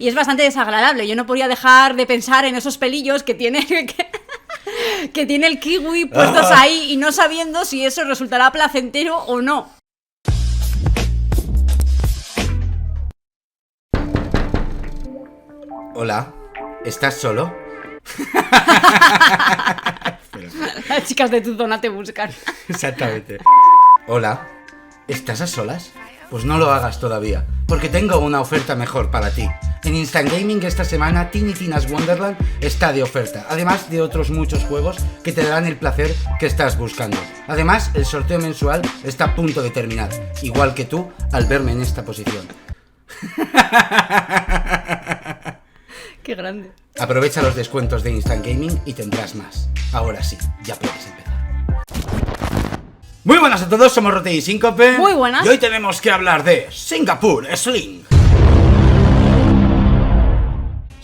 y es bastante desagradable. Yo no podía dejar de pensar en esos pelillos que tiene que tiene el kiwi puestos ahí y no sabiendo si eso resultará placentero o no. Hola, ¿estás solo? Las chicas de tu zona te buscan. Exactamente. Hola, ¿estás a solas? Pues no lo hagas todavía, porque tengo una oferta mejor para ti. En Instant Gaming esta semana Tiny Tina's Wonderland está de oferta, además de otros muchos juegos que te darán el placer que estás buscando. Además, el sorteo mensual está a punto de terminar, igual que tú al verme en esta posición. Qué grande. Aprovecha los descuentos de Instant Gaming y tendrás más. Ahora sí, ya puedes empezar. Muy buenas a todos, somos Rote y Síncope. Muy buenas. Y hoy tenemos que hablar de Singapore Sling.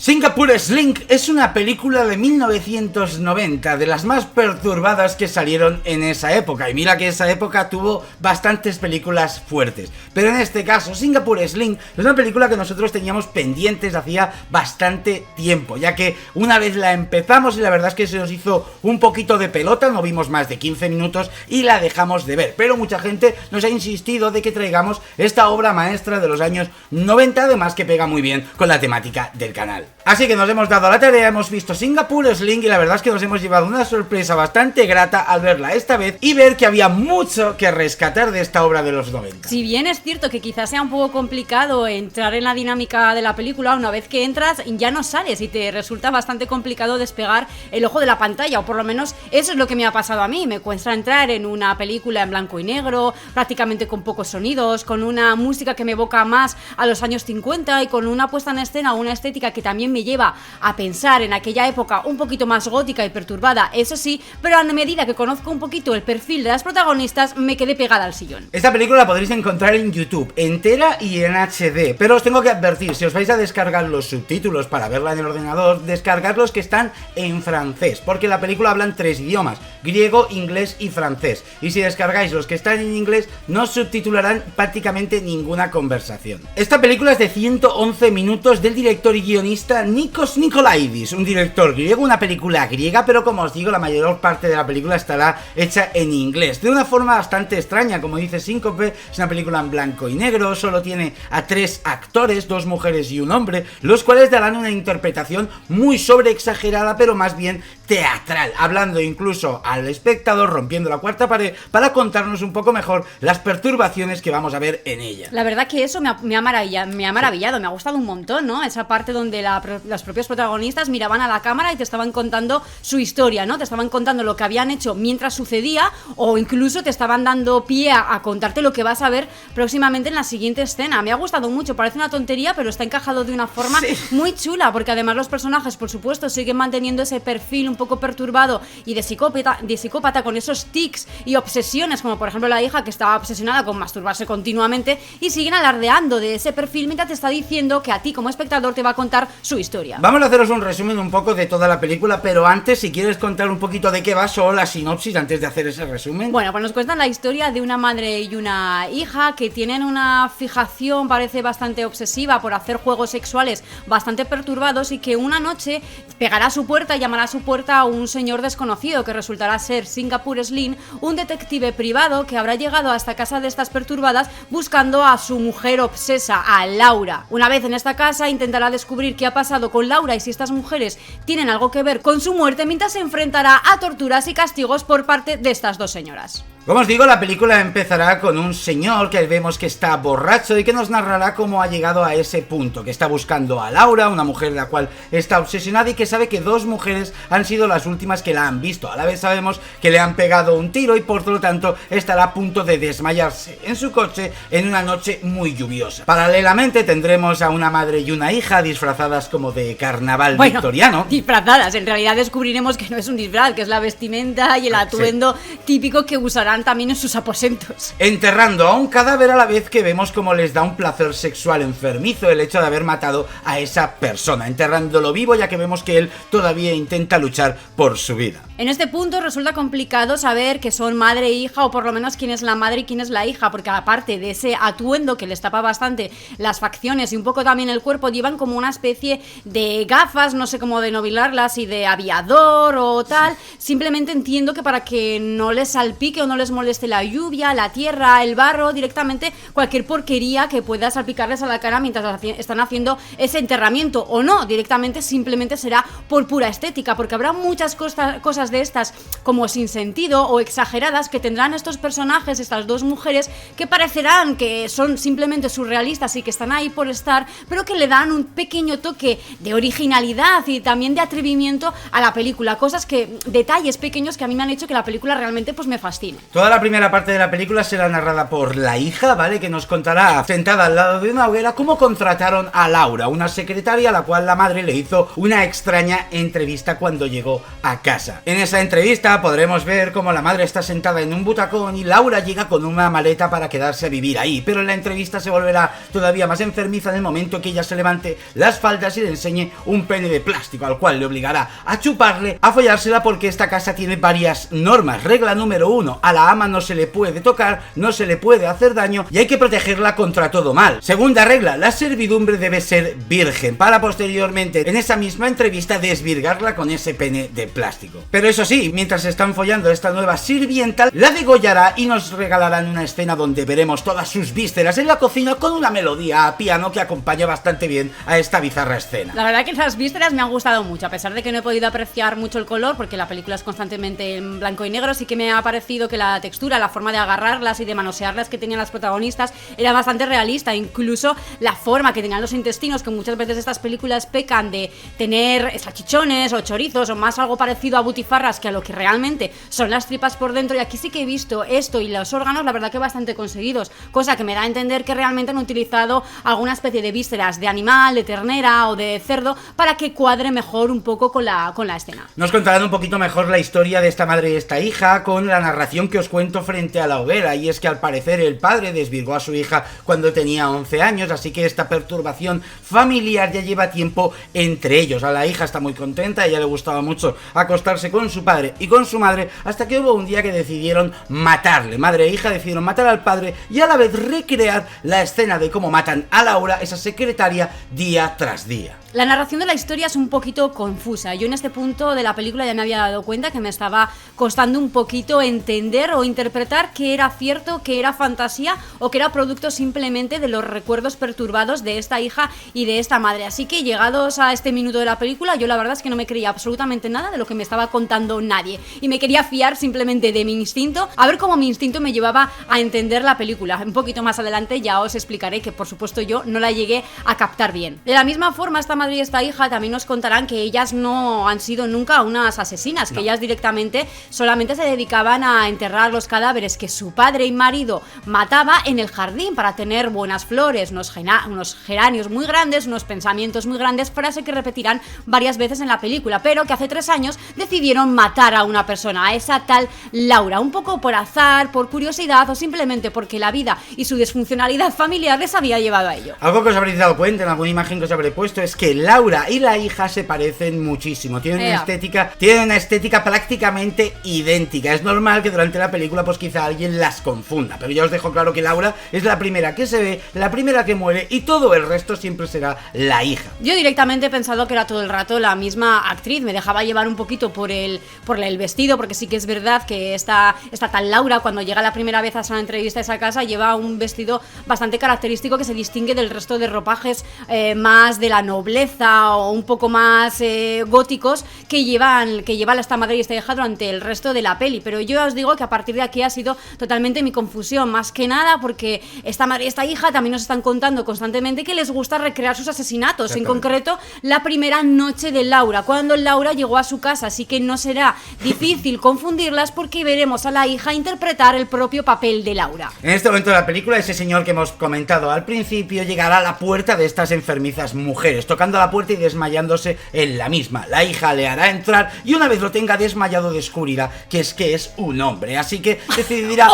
Singapore Sling es una película de 1990, de las más perturbadas que salieron en esa época. Y mira que esa época tuvo bastantes películas fuertes. Pero en este caso, Singapore Sling es una película que nosotros teníamos pendientes hacía bastante tiempo, ya que una vez la empezamos y la verdad es que se nos hizo un poquito de pelota, no vimos más de 15 minutos y la dejamos de ver. Pero mucha gente nos ha insistido de que traigamos esta obra maestra de los años 90, además que pega muy bien con la temática del canal. Así que nos hemos dado a la tarea, hemos visto Singapore Sling y la verdad es que nos hemos llevado una sorpresa bastante grata al verla esta vez y ver que había mucho que rescatar de esta obra de los 90. Si bien es cierto que quizás sea un poco complicado entrar en la dinámica de la película, una vez que entras ya no sales y te resulta bastante complicado despegar el ojo de la pantalla, o por lo menos eso es lo que me ha pasado a mí. Me cuesta entrar en una película en blanco y negro, prácticamente con pocos sonidos, con una música que me evoca más a los años 50 y con una puesta en escena, una estética que también me lleva a pensar en aquella época un poquito más gótica y perturbada, eso sí, pero a medida que conozco un poquito el perfil de las protagonistas me quedé pegada al sillón. Esta película la podréis encontrar en YouTube, entera y en HD, pero os tengo que advertir, si os vais a descargar los subtítulos para verla en el ordenador, descargad los que están en francés, porque la película habla en 3 idiomas, griego, inglés y francés, y si descargáis los que están en inglés no subtitularán prácticamente ninguna conversación. Esta película es de 111 minutos del director y guionista Nikos Nikolaidis, un director griego, una película griega, pero como os digo, la mayor parte de la película estará hecha en inglés, de una forma bastante extraña, como dice Síncope, es una película en blanco y negro, solo tiene a 3 actores, 2 mujeres y un hombre, los cuales darán una interpretación muy sobreexagerada, pero más bien teatral, hablando incluso al espectador, rompiendo la cuarta pared, para contarnos un poco mejor las perturbaciones que vamos a ver en ella. La verdad que eso me ha maravillado, me ha gustado un montón, ¿no? Esa parte donde las propias protagonistas miraban a la cámara y te estaban contando su historia, ¿no? Te estaban contando lo que habían hecho mientras sucedía, o incluso te estaban dando pie a contarte lo que vas a ver próximamente en la siguiente escena. Me ha gustado mucho, parece una tontería, pero está encajado de una forma muy chula, porque además los personajes, por supuesto, siguen manteniendo ese perfil un poco perturbado y de psicópata con esos tics y obsesiones, como por ejemplo la hija que estaba obsesionada con masturbarse continuamente, y siguen alardeando de ese perfil mientras te está diciendo que a ti como espectador te va a contar su historia. Vamos a haceros un resumen un poco de toda la película, pero antes, si quieres contar un poquito de qué va, solo la sinopsis antes de hacer ese resumen. Bueno, pues nos cuentan la historia de una madre y una hija que tienen una fijación, parece bastante obsesiva, por hacer juegos sexuales bastante perturbados, y que una noche pegará a su puerta y llamará a su puerta a un señor desconocido que resultará ser Singapore Sling, un detective privado que habrá llegado a esta casa de estas perturbadas buscando a su mujer obsesa, a Laura. Una vez en esta casa intentará descubrir qué ha pasado con Laura y si estas mujeres tienen algo que ver con su muerte, mientras se enfrentará a torturas y castigos por parte de estas 2 señoras. Como os digo, la película empezará con un señor que vemos que está borracho y que nos narrará cómo ha llegado a ese punto, que está buscando a Laura, una mujer la cual está obsesionada y que sabe que 2 mujeres han sido las últimas que la han visto. A la vez sabemos que le han pegado un tiro y por lo tanto estará a punto de desmayarse en su coche en una noche muy lluviosa. Paralelamente tendremos a una madre y una hija disfrazadas como de carnaval victoriano. Disfrazadas, en realidad descubriremos que no es un disfraz, que es la vestimenta y el atuendo típico que usarán estarán también en sus aposentos. Enterrando a un cadáver a la vez que vemos como les da un placer sexual enfermizo el hecho de haber matado a esa persona, enterrándolo vivo, ya que vemos que él todavía intenta luchar por su vida. En este punto resulta complicado saber que son madre e hija, o por lo menos quién es la madre y quién es la hija, porque aparte de ese atuendo que les tapa bastante las facciones y un poco también el cuerpo, llevan como una especie de gafas, no sé cómo denominarlas, y de aviador o tal. Simplemente entiendo que para que no les salpique o no les moleste la lluvia, la tierra, el barro, directamente cualquier porquería que pueda salpicarles a la cara mientras están haciendo ese enterramiento, o no, directamente simplemente será por pura estética, porque habrá muchas cosas de estas como sin sentido o exageradas que tendrán estos personajes, estas dos mujeres, que parecerán que son simplemente surrealistas y que están ahí por estar, pero que le dan un pequeño toque de originalidad y también de atrevimiento a la película, detalles pequeños que a mí me han hecho que la película realmente pues me fascine. Toda la primera parte de la película será narrada por la hija, ¿vale? Que nos contará, sentada al lado de una hoguera, cómo contrataron a Laura, una secretaria a la cual la madre le hizo una extraña entrevista cuando llegó a casa. En esa entrevista podremos ver cómo la madre está sentada en un butacón y Laura llega con una maleta para quedarse a vivir ahí, pero en la entrevista se volverá todavía más enfermiza en el momento que ella se levante las faldas y le enseñe un pene de plástico, al cual le obligará a chuparle, a follársela, porque esta casa tiene varias normas. Regla número 1, a la ama no se le puede tocar, no se le puede hacer daño y hay que protegerla contra todo mal. Segunda regla, la servidumbre debe ser virgen, para posteriormente en esa misma entrevista desvirgarla con ese pene de plástico. Pero eso sí, mientras están follando esta nueva sirvienta, la degollará y nos regalarán una escena donde veremos todas sus vísceras en la cocina con una melodía a piano que acompaña bastante bien a esta bizarra escena. La verdad que las vísceras me han gustado mucho, a pesar de que no he podido apreciar mucho el color, porque la película es constantemente en blanco y negro. Sí que me ha parecido que la textura, la forma de agarrarlas y de manosearlas que tenían las protagonistas era bastante realista, incluso la forma que tenían los intestinos, que muchas veces estas películas pecan de tener salchichones o chorizos o más algo parecido a butifarras que a lo que realmente son las tripas por dentro, y aquí sí que he visto esto y los órganos, la verdad que bastante conseguidos, cosa que me da a entender que realmente han utilizado alguna especie de vísceras de animal, de ternera o de cerdo para que cuadre mejor un poco con la escena. Nos contarán un poquito mejor la historia de esta madre y esta hija con la narración que os cuento frente a la hoguera, y es que al parecer el padre desvirgó a su hija cuando tenía 11 años, así que esta perturbación familiar ya lleva tiempo entre ellos. A la hija está muy contenta, a ella le gustaba mucho acostarse con su padre y con su madre, hasta que hubo un día que decidieron matarle. Madre e hija decidieron matar al padre y a la vez recrear la escena de cómo matan a Laura, esa secretaria, día tras día. La narración de la historia es un poquito confusa. Yo en este punto de la película ya me había dado cuenta que me estaba costando un poquito entender o interpretar qué era cierto, qué era fantasía o qué era producto simplemente de los recuerdos perturbados de esta hija y de esta madre. Así que llegados a este minuto de la película, yo la verdad es que no me creía absolutamente nada de lo que me estaba contando nadie, y me quería fiar simplemente de mi instinto, a ver cómo mi instinto me llevaba a entender la película. Un poquito más adelante ya os explicaré que por supuesto yo no la llegué a captar bien. De la misma forma, esta madre y esta hija también nos contarán que ellas no han sido nunca unas asesinas, que ellas directamente solamente se dedicaban a enterrar los cadáveres que su padre y marido mataba en el jardín para tener buenas flores, unos geranios muy grandes, unos pensamientos muy grandes, frase que repetirán varias veces en la película, pero que hace 3 años decidieron matar a una persona, a esa tal Laura, un poco por azar, por curiosidad o simplemente porque la vida y su disfuncionalidad familiar les había llevado a ello. Algo que os habréis dado cuenta en alguna imagen que os habré puesto es que Laura y la hija se parecen muchísimo, tienen una estética prácticamente idéntica. Es normal que durante la película pues quizá alguien las confunda, pero ya os dejo claro que Laura es la primera que se ve, la primera que muere, y todo el resto siempre será la hija. Yo directamente he pensado que era todo el rato la misma actriz, me dejaba llevar un poquito por el vestido, porque sí que es verdad que esta tal Laura, cuando llega la primera vez a esa entrevista a esa casa, lleva un vestido bastante característico que se distingue del resto de ropajes más de la nobleza o un poco más góticos que lleva esta madre y esta hija durante el resto de la peli. Pero yo os digo que a partir de aquí ha sido totalmente mi confusión, más que nada porque esta madre y esta hija también nos están contando constantemente que les gusta recrear sus asesinatos, en concreto la primera noche de Laura, cuando Laura llegó a su casa, así que no será difícil confundirlas porque veremos a la hija interpretar el propio papel de Laura. En este momento de la película, ese señor que hemos comentado al principio llegará a la puerta de estas enfermizas mujeres, tocando cerrando la puerta y desmayándose en la misma. La hija le hará entrar y una vez lo tenga desmayado descubrirá que es un hombre, así que decidirá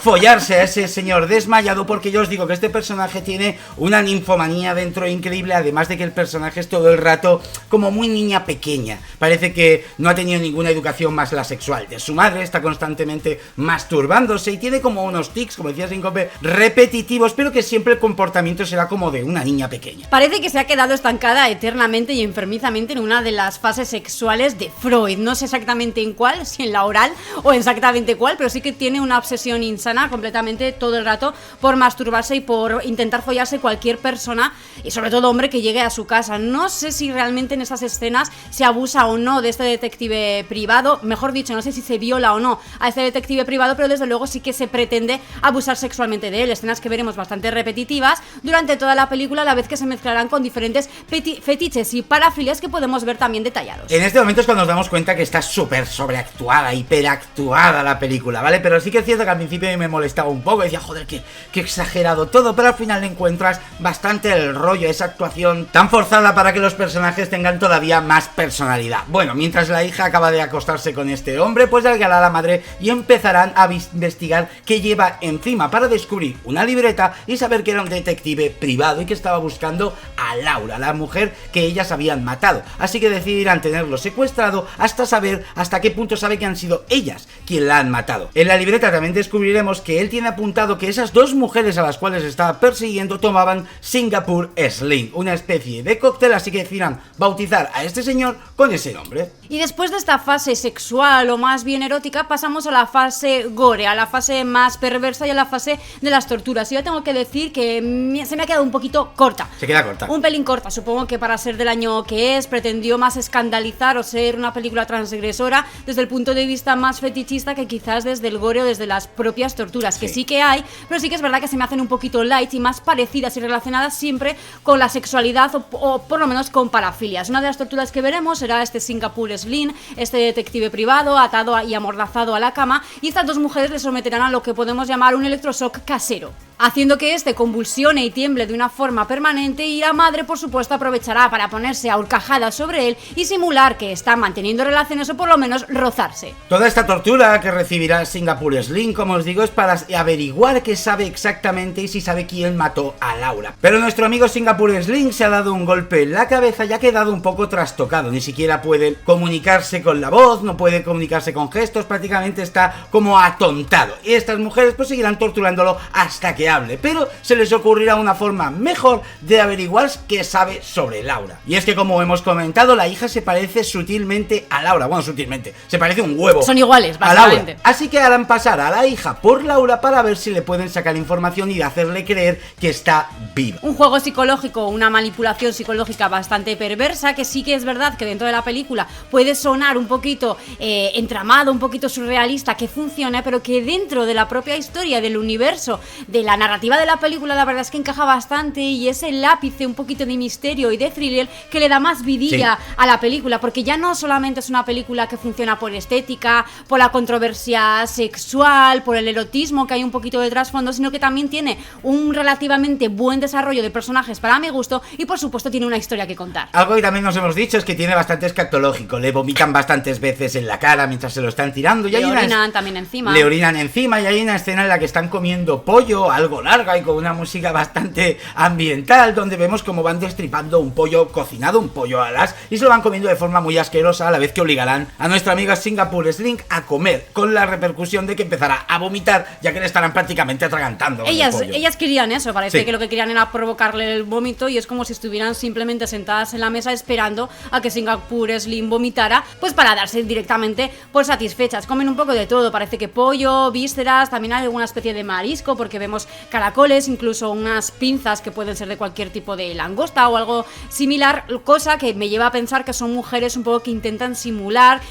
follarse a ese señor desmayado, porque yo os digo que este personaje tiene una ninfomanía dentro increíble, además de que el personaje es todo el rato como muy niña pequeña. Parece que no ha tenido ninguna educación más la sexual de su madre, está constantemente masturbándose y tiene como unos tics, como decía Síncope, repetitivos, pero que siempre el comportamiento será como de una niña pequeña. Parece que se ha quedado estancada eternamente y enfermizamente en una de las fases sexuales de Freud. No sé exactamente en cuál, si en la oral o exactamente cuál, pero sí que tiene una obsesión insana completamente todo el rato por masturbarse y por intentar follarse cualquier persona, y sobre todo hombre que llegue a su casa. No sé si realmente en esas escenas se abusa o no de este detective privado, mejor dicho, no sé si se viola o no a este detective privado, pero desde luego sí que se pretende abusar sexualmente de él. Escenas que veremos bastante repetitivas durante toda la película, a la vez que se mezclarán con diferentes fetiches y parafilias que podemos ver también detallados. En este momento es cuando nos damos cuenta que está súper sobreactuada, hiperactuada la película, ¿vale? Pero sí que es cierto que al principio me molestaba un poco, decía, joder, qué exagerado todo, pero al final le encuentras bastante el rollo, esa actuación tan forzada para que los personajes tengan todavía más personalidad. Bueno, mientras la hija acaba de acostarse con este hombre, pues llegará la madre y empezarán a investigar qué lleva encima para descubrir una libreta y saber que era un detective privado y que estaba buscando a Laura, la mujer que ellas habían matado. Así que decidirán tenerlo secuestrado hasta saber hasta qué punto sabe que han sido ellas quien la han matado. En la libreta también descubriremos que él tiene apuntado que esas dos mujeres a las cuales estaba persiguiendo tomaban Singapore Sling, una especie de cóctel, así que decidirán bautizar a este señor con ese nombre. Y después de esta fase sexual o más bien erótica pasamos a la fase gore, a la fase más perversa y a la fase de las torturas. Y yo tengo que decir que se me ha quedado un poquito corta. Se queda corta. Un pelín corta, supongo que para ser del año que es, pretendió más escandalizar o ser una película transgresora desde el punto de vista más fetichista que quizás desde el gore o desde las propias torturas, que sí que hay, pero sí que es verdad que se me hacen un poquito light y más parecidas y relacionadas siempre con la sexualidad o por lo menos con parafilias. Una de las torturas que veremos será este Singapore Sling, este detective privado atado y amordazado a la cama, y estas dos mujeres le someterán a lo que podemos llamar un electroshock casero, haciendo que este convulsione y tiemble de una forma permanente, y la madre por supuesto aprovechará para ponerse a horcajadas sobre él y simular que está manteniendo relaciones o por lo menos rozarse. Toda esta tortura que recibirá Singapore Sling, como os digo, es para averiguar qué sabe exactamente y si sabe quién mató a Laura. Pero nuestro amigo Singapore Sling se ha dado un golpe en la cabeza y ha quedado un poco trastocado, ni siquiera puede comunicarse con la voz, no puede comunicarse con gestos, prácticamente está como atontado, y estas mujeres pues seguirán torturándolo hasta que hable, pero se les ocurrirá una forma mejor de averiguar qué sabe sobre Laura. Y es que, como hemos comentado, la hija se parece sutilmente a Laura, bueno, sutilmente, se parece un huevo. Son iguales, básicamente. Así que harán pasar a la hija por Laura para ver si le pueden sacar información y hacerle creer que está viva. Un juego psicológico, una manipulación psicológica bastante perversa, que sí que es verdad que dentro de la película puede sonar un poquito entramado, un poquito surrealista, que funcione, pero que dentro de la propia historia, del universo, de la narrativa de la película, la verdad es que encaja bastante, y es el ápice un poquito de misterio y de thriller que le da más vidilla a la película, porque ya no solamente es una película que funciona por estética, por la controversia sexual, por el erotismo que hay un poquito de trasfondo, sino que también tiene un relativamente buen desarrollo de personajes para mi gusto, y por supuesto tiene una historia que contar. Algo que también nos hemos dicho es que tiene bastante escatológico, le vomitan bastantes veces en la cara mientras se lo están tirando, y le orinan también encima. Le orinan encima, y hay una escena en la que están comiendo pollo, algo larga y con una música bastante ambiental, donde vemos cómo van destripando un pollo cocinado, un pollo a las, y se lo van comiendo de forma muy asquerosa, a la vez que obligarán a nuestra amiga Singapore Sling a comer, con la repercusión de que empezará a vomitar, ya que le estarán prácticamente atragantando. Ellas querían eso, parece que lo que querían era provocarle el vómito, y es como si estuvieran simplemente sentadas en la mesa esperando a que Singapore Sling vomitara, pues para darse directamente por satisfechas. Comen un poco de todo, parece que pollo, vísceras, también hay alguna especie de marisco, porque vemos caracoles, incluso unas pinzas que pueden ser de cualquier tipo de langosta o algo similar, cosa que me lleva a pensar que son mujeres un poco que intentan simular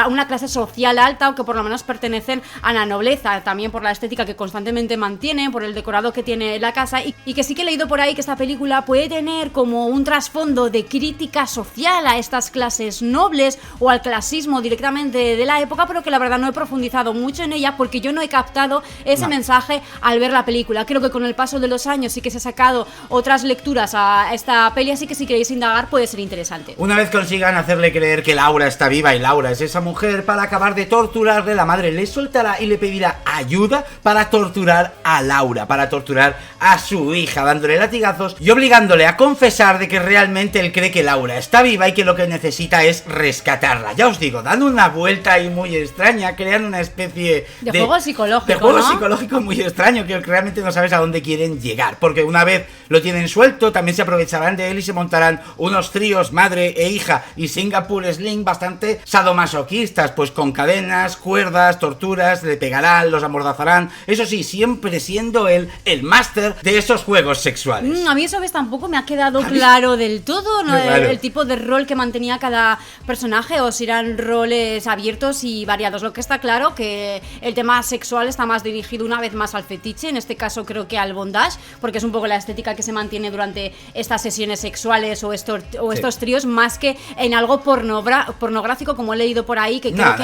una clase social alta, o que por lo menos pertenecen a la nobleza, también por la estética que constantemente mantienen, por el decorado que tiene la casa, y que sí que he leído por ahí que esta película puede tener como un trasfondo de crítica social a estas clases nobles o al clasismo directamente de la época, pero que la verdad no he profundizado mucho en ella porque yo no he captado ese mensaje al ver la película. película. Creo que con el paso de los años sí que se ha sacado otras lecturas a esta peli, así que si queréis indagar puede ser interesante. Una vez consigan hacerle creer que Laura está viva y Laura es esa mujer, para acabar de torturarle, la madre le soltará y le pedirá ayuda para torturar a Laura, para torturar a su hija, dándole latigazos y obligándole a confesar de que realmente él cree que Laura está viva y que lo que necesita es rescatarla. Ya os digo, dando una vuelta ahí muy extraña, crean una especie de juego psicológico, de juego ¿no? psicológico muy extraño, que realmente no sabes a dónde quieren llegar, porque una vez lo tienen suelto, también se aprovecharán de él y se montarán unos tríos madre e hija y Singapore Sling bastante sadomasoquistas, pues con cadenas, cuerdas, torturas, le pegarán, los amordazarán, eso sí, siempre siendo él el máster de esos juegos sexuales. A mí eso, ves, tampoco me ha quedado claro del todo, ¿no? El tipo de rol que mantenía cada personaje, o si eran roles abiertos y variados. Lo que está claro que el tema sexual está más dirigido una vez más al fetiche, en este caso creo que al bondage, porque es un poco la estética que se mantiene durante estas sesiones sexuales o estos tríos, más que en algo pornográfico, como he leído por ahí, que creo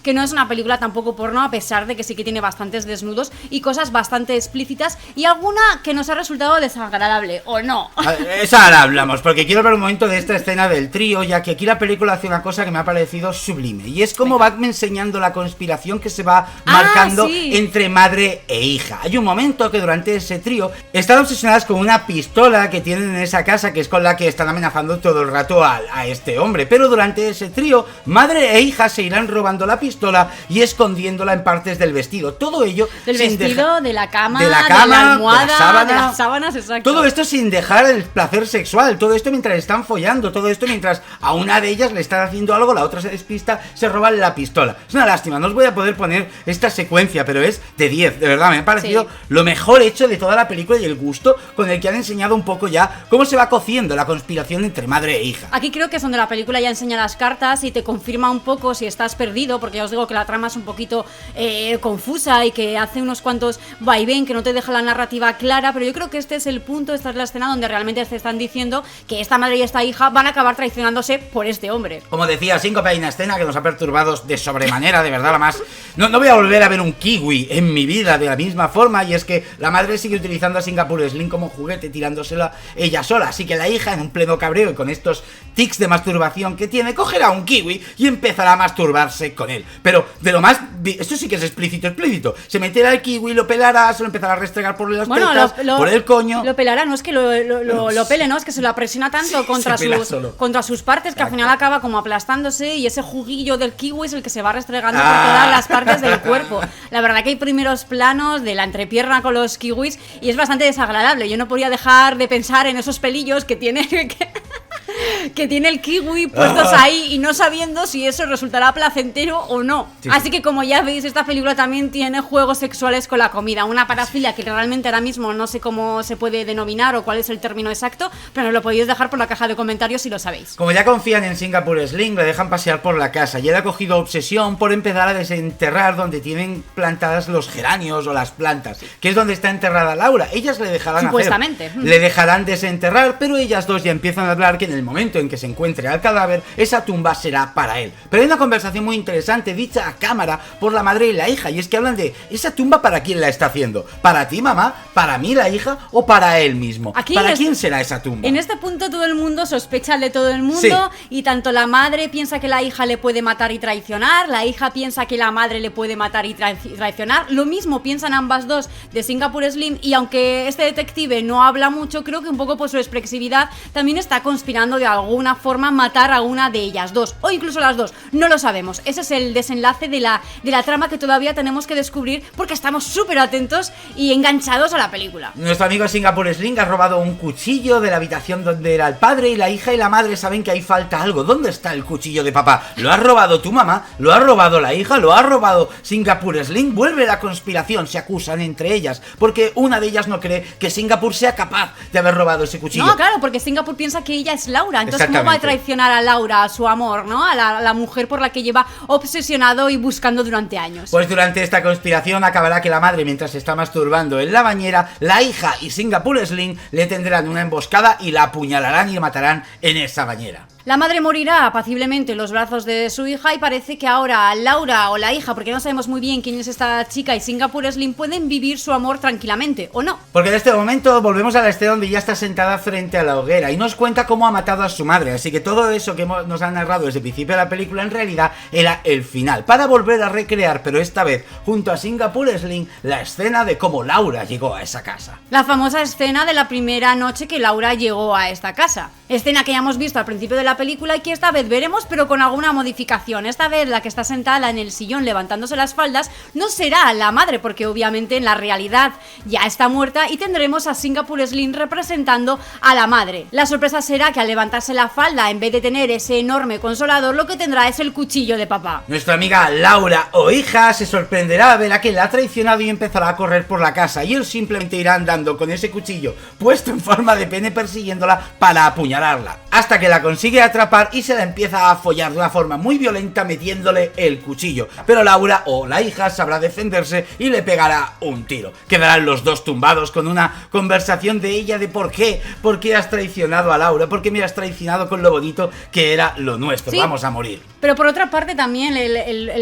que no es una película tampoco porno, a pesar de que sí que tiene bastantes desnudos y cosas bastante explícitas, y alguna que nos ha resultado desagradable, ¿o no? Esa ahora hablamos, porque quiero hablar un momento de esta escena del trío, ya que aquí la película hace una cosa que me ha parecido sublime, y es como va enseñando la conspiración que se va marcando entre madre e hija. Hay un momento que durante ese trío están obsesionadas con una pistola que tienen en esa casa, que es con la que están amenazando todo el rato a este hombre, pero durante ese trío, madre e hija se irán robando la pistola y escondiéndola en partes del vestido. Todo ello del vestido, de la cama, de la almohada, de las sábanas, exacto. Todo esto sin dejar el placer sexual, todo esto mientras están follando, todo esto mientras a una de ellas le están haciendo algo, la otra se despista, se roba la pistola. Es una lástima, no os voy a poder poner esta secuencia, pero es de 10, de verdad, me ha parecido lo mejor hecho de toda la película y el gusto con el que han enseñado un poco ya cómo se va cociendo la conspiración entre madre e hija. Aquí creo que es donde la película ya enseña las cartas y te confirma un poco si estás perdido, porque ya os digo que la trama es un poquito confusa y que hace unos cuantos vaivén que no te deja la narrativa clara, pero yo creo que este es el punto, esta es la escena donde realmente te están diciendo que esta madre y esta hija van a acabar traicionándose por este hombre. Como decía Síncope, hay una escena que nos ha perturbado de sobremanera, de verdad, la más... No voy a volver a ver un kiwi en mi vida de la misma forma, y es que la madre sigue utilizando a Singapore Sling como juguete, tirándosela ella sola, así que la hija, en un pleno cabreo y con estos tics de masturbación que tiene, cogerá un kiwi y empezará a masturbarse con él. Pero de lo más... Esto sí que es explícito. Se meterá el kiwi, lo pelará, se lo empezará a restregar por las tetas, por el coño. Lo pelará, no es que lo pele, no, es que se lo apresiona tanto contra sus partes, que al final acaba como aplastándose, y ese juguillo del kiwi es el que se va restregando por todas las partes del cuerpo. La verdad que hay primeros planos de la entrepierna con los kiwis y es bastante desagradable. Yo no podía dejar de pensar en esos pelillos que tiene que tiene el kiwi puestos ahí y no sabiendo si eso resultará placentero o no. Así que, como ya veis, esta película también tiene juegos sexuales con la comida, una parafilia que realmente ahora mismo no sé cómo se puede denominar o cuál es el término exacto, pero nos lo podéis dejar por la caja de comentarios si lo sabéis. Como ya confían en Singapore Sling, le dejan pasear por la casa y él ha cogido obsesión por empezar a desenterrar donde tienen plantadas los geranios o las plantas, que es donde está enterrada Laura. Ellas le dejarán supuestamente le dejarán desenterrar, pero ellas dos ya empiezan a hablar que en el momento en que se encuentre al cadáver, esa tumba será para él. Pero hay una conversación muy interesante dicha a cámara por la madre y la hija, y es que hablan de esa tumba, ¿para quién la está haciendo? ¿Para ti, mamá? ¿Para mí, la hija? ¿O para él mismo? ¿Para quién será esa tumba? En este punto todo el mundo sospecha de todo el mundo, y tanto la madre piensa que la hija le puede matar y traicionar, la hija piensa que la madre le puede matar y traicionar, lo mismo piensan ambas dos de Singapore Slim, y aunque este detective no habla mucho, creo que un poco por su expresividad también está conspirando de alguna forma matar a una de ellas dos, o incluso las dos, no lo sabemos. Ese es el desenlace de la trama que todavía tenemos que descubrir, porque estamos súper atentos y enganchados a la película. Nuestro amigo Singapore Sling ha robado un cuchillo de la habitación donde era el padre, y la hija y la madre saben que ahí falta algo. ¿Dónde está el cuchillo de papá? ¿Lo ha robado tu mamá? ¿Lo ha robado la hija? ¿Lo ha robado Singapore Sling? Vuelve la conspiración, se acusan entre ellas, porque una de ellas no cree que Singapore sea capaz de haber robado ese cuchillo. No, claro, porque Singapore piensa que ella es Laura, entonces ¿cómo va a traicionar a Laura, a su amor, ¿no? A la mujer por la que lleva obsesionado y buscando durante años. Pues durante esta conspiración acabará que la madre, mientras se está masturbando en la bañera, la hija y Singapore Sling le tendrán una emboscada y la apuñalarán y la matarán en esa bañera. La madre morirá apaciblemente en los brazos de su hija y parece que ahora Laura o la hija, porque no sabemos muy bien quién es esta chica, y Singapore Slim pueden vivir su amor tranquilamente, ¿o no? Porque en este momento volvemos a la escena donde ya está sentada frente a la hoguera y nos cuenta cómo ha matado a su madre, así que todo eso que nos han narrado desde el principio de la película en realidad era el final, para volver a recrear, pero esta vez junto a Singapore Slim, la escena de cómo Laura llegó a esa casa. La famosa escena de la primera noche que Laura llegó a esta casa. Escena que ya hemos visto al principio de la película y que esta vez veremos, pero con alguna modificación. Esta vez la que está sentada en el sillón levantándose las faldas no será la madre, porque obviamente en la realidad ya está muerta, y tendremos a Singapore Slim representando a la madre. La sorpresa será que al levantarse la falda, en vez de tener ese enorme consolador, lo que tendrá es el cuchillo de papá. Nuestra amiga Laura o hija se sorprenderá, verá que la ha traicionado y empezará a correr por la casa, y él simplemente irá andando con ese cuchillo puesto en forma de pene persiguiéndola para apuñalarla, hasta que la consigue atrapar y se la empieza a follar de una forma muy violenta metiéndole el cuchillo. Pero Laura o la hija sabrá defenderse y le pegará un tiro. Quedarán los dos tumbados con una conversación de ella de por qué has traicionado a Laura, por qué me has traicionado con lo bonito que era lo nuestro, sí. Vamos a morir. Pero por otra parte también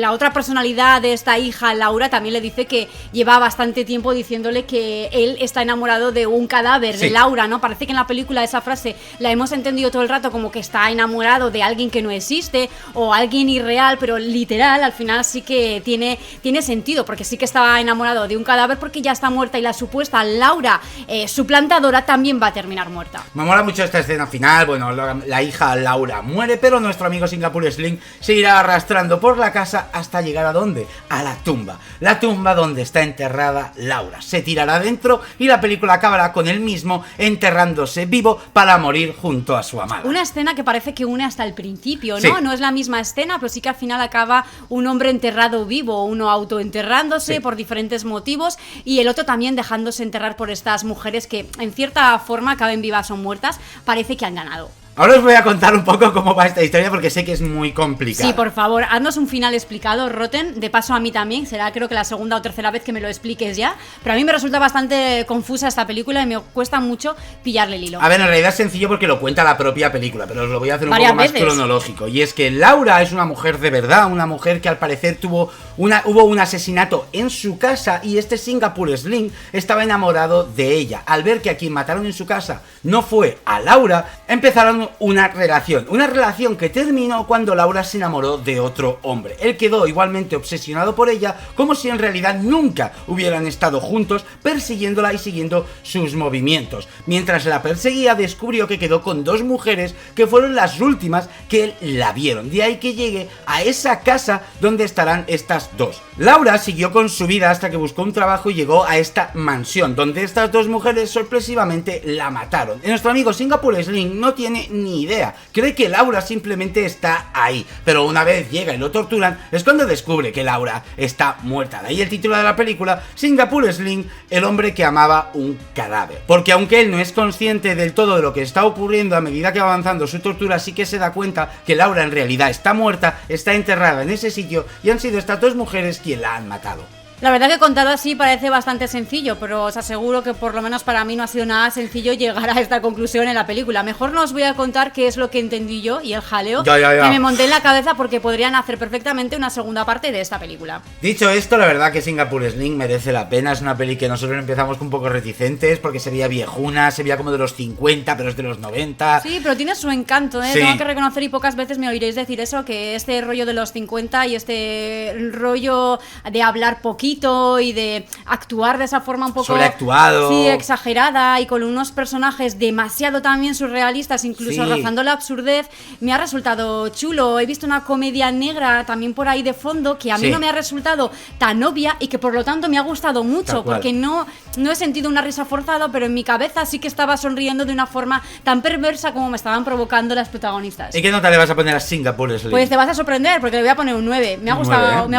la otra personalidad de esta hija, Laura, también le dice que lleva bastante tiempo diciéndole que él está enamorado de un cadáver, sí. De Laura, ¿no? Parece que en la película esa frase la hemos entendido todo el rato como que está enamorado de alguien que no existe o alguien irreal, pero literal al final sí que tiene sentido, porque sí que estaba enamorado de un cadáver porque ya está muerta, y la supuesta Laura, suplantadora, también va a terminar muerta. Me mola mucho esta escena final. Bueno, la hija Laura muere, pero nuestro amigo Singapore Slim se irá arrastrando por la casa hasta llegar ¿a dónde? A la tumba donde está enterrada Laura. Se tirará dentro y la película acabará con él mismo enterrándose vivo para morir junto a su amada. Una escena que parece que une hasta el principio, ¿no? Sí. No es la misma escena, pero sí que al final acaba un hombre enterrado vivo, uno autoenterrándose, sí, por diferentes motivos, y el otro también dejándose enterrar por estas mujeres que en cierta forma, acaben vivas o muertas, parece que han ganado. Ahora os voy a contar un poco cómo va esta historia porque sé que es muy complicada. Sí, por favor, haznos un final explicado, Rotten. De paso a mí también, será creo que la segunda o tercera vez que me lo expliques ya. Pero a mí me resulta bastante confusa esta película y me cuesta mucho pillarle el hilo. A ver, en realidad es sencillo porque lo cuenta la propia película, pero os lo voy a hacer un varias poco más veces cronológico. Y es que Laura es una mujer de verdad, una mujer que al parecer hubo un asesinato en su casa, y este Singapore Slim estaba enamorado de ella. Al ver que a quien mataron en su casa no fue a Laura, empezaron una relación que terminó cuando Laura se enamoró de otro hombre. Él quedó igualmente obsesionado por ella, como si en realidad nunca hubieran estado juntos, persiguiéndola y siguiendo sus movimientos. Mientras la perseguía, descubrió que quedó con dos mujeres que fueron las últimas que él la vieron. De ahí que llegue a esa casa donde estarán estas dos. Laura siguió con su vida hasta que buscó un trabajo y llegó a esta mansión, donde estas dos mujeres sorpresivamente la mataron. Nuestro amigo Singapore Slim no tiene ni idea, cree que Laura simplemente está ahí, pero una vez llega y lo torturan es cuando descubre que Laura está muerta. De ahí el título de la película, Singapore Slim, el hombre que amaba un cadáver. Porque aunque él no es consciente del todo de lo que está ocurriendo a medida que va avanzando su tortura, sí que se da cuenta que Laura en realidad está muerta, está enterrada en ese sitio, y han sido estas dos mujeres quien la han matado. La verdad que contado así parece bastante sencillo, pero os aseguro que por lo menos para mí no ha sido nada sencillo llegar a esta conclusión en la película. Mejor no os voy a contar qué es lo que entendí yo y el jaleo que me monté en la cabeza, porque podrían hacer perfectamente una segunda parte de esta película. Dicho esto, la verdad que Singapore Slim merece la pena. Es una peli que nosotros empezamos un poco reticentes porque se veía viejuna, se veía como de los 50, pero es de los 90. Sí, pero tiene su encanto, ¿eh? Sí. Tengo que reconocer, y pocas veces me oiréis decir eso, que este rollo de los 50 y este rollo de hablar poquito y de actuar de esa forma un poco sobreactuado, sí, exagerada, y con unos personajes demasiado también surrealistas, incluso sí, rozando la absurdez, me ha resultado chulo. He visto una comedia negra también por ahí de fondo que a mí no me ha resultado tan obvia y que por lo tanto me ha gustado mucho, porque no he sentido una risa forzada, pero en mi cabeza sí que estaba sonriendo de una forma tan perversa como me estaban provocando las protagonistas. ¿Y qué nota le vas a poner a Singapore Slim? Pues te vas a sorprender, porque le voy a poner un 9. Me ha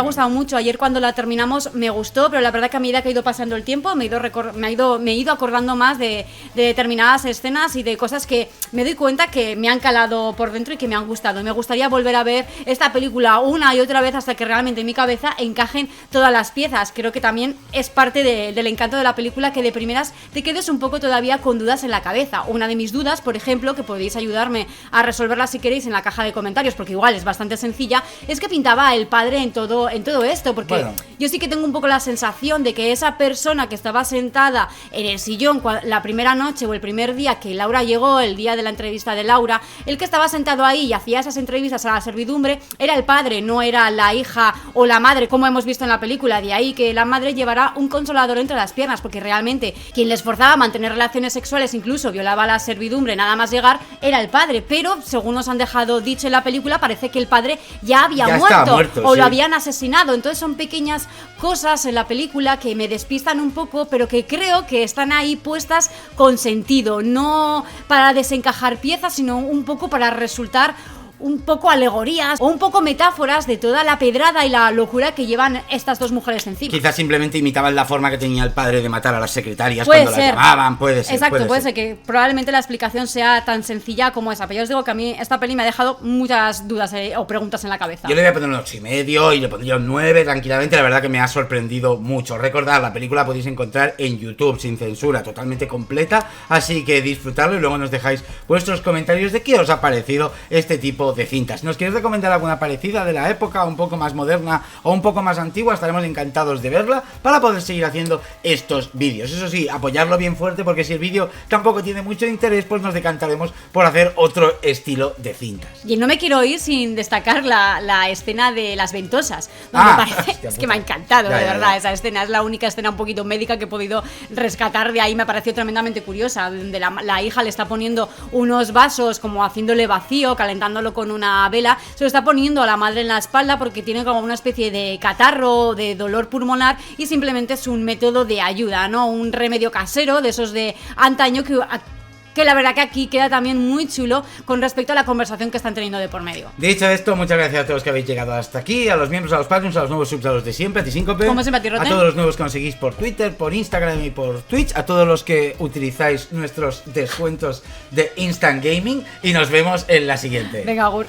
gustado mucho. Ayer cuando la terminamos me gustó, pero la verdad que a medida que ha ido pasando el tiempo me he ido acordando más de determinadas escenas y de cosas que me doy cuenta que me han calado por dentro y que me han gustado. Me gustaría volver a ver esta película una y otra vez hasta que realmente en mi cabeza encajen todas las piezas. Creo que también es parte del encanto de la película que de primeras te quedes un poco todavía con dudas en la cabeza. Una de mis dudas, por ejemplo, que podéis ayudarme a resolverla si queréis en la caja de comentarios, porque igual es bastante sencilla, es que pintaba el padre en todo esto, porque bueno, yo sí que tengo un poco la sensación de que esa persona que estaba sentada en el sillón la primera noche o el primer día que Laura llegó, el día de la entrevista de Laura, el que estaba sentado ahí y hacía esas entrevistas a la servidumbre era el padre, no era la hija o la madre, como hemos visto en la película. De ahí que la madre llevará un consolador entre las piernas, porque realmente quien les forzaba a mantener relaciones sexuales, incluso violaba a la servidumbre nada más llegar, era el padre. Pero según nos han dejado dicho en la película, parece que el padre ya había muerto o sí, lo habían asesinado. Entonces son pequeñas cosas en la película que me despistan un poco, pero que creo que están ahí puestas con sentido, no para desencajar piezas, sino un poco para resultar un poco alegorías o un poco metáforas de toda la pedrada y la locura que llevan estas dos mujeres encima. Quizás simplemente imitaban la forma que tenía el padre de matar a las secretarias cuando las llamaban, puede ser. Exacto, puede ser que probablemente la explicación sea tan sencilla como esa, pero yo os digo que a mí esta peli me ha dejado muchas dudas o preguntas en la cabeza. Yo le voy a poner un 8,5 y le pondría un 9 tranquilamente, la verdad que me ha sorprendido mucho. Recordad, la película podéis encontrar en YouTube sin censura, totalmente completa, así que disfrutarlo y luego nos dejáis vuestros comentarios de qué os ha parecido este tipo de cintas. ¿Nos queréis recomendar alguna parecida de la época, un poco más moderna o un poco más antigua? Estaremos encantados de verla para poder seguir haciendo estos vídeos. Eso sí, apoyarlo bien fuerte, porque si el vídeo tampoco tiene mucho interés, pues nos decantaremos por hacer otro estilo de cintas. Y no me quiero ir sin destacar la escena de las ventosas, donde parece, hostia, es que me ha encantado, de verdad, esa escena es la única escena un poquito médica que he podido rescatar de ahí. Me pareció tremendamente curiosa, donde la hija le está poniendo unos vasos, como haciéndole vacío, calentándolo con una vela, se lo está poniendo a la madre en la espalda porque tiene como una especie de catarro, de dolor pulmonar, y simplemente es un método de ayuda, ¿no? Un remedio casero de esos de antaño que la verdad que aquí queda también muy chulo con respecto a la conversación que están teniendo de por medio. Dicho esto, muchas gracias a todos que habéis llegado hasta aquí, a los miembros, a los Patreons, a los nuevos subs, a los de siempre, a ti Síncope, como siempre, a todos los nuevos que nos seguís por Twitter, por Instagram y por Twitch, a todos los que utilizáis nuestros descuentos de Instant Gaming, y nos vemos en la siguiente. Venga, agur.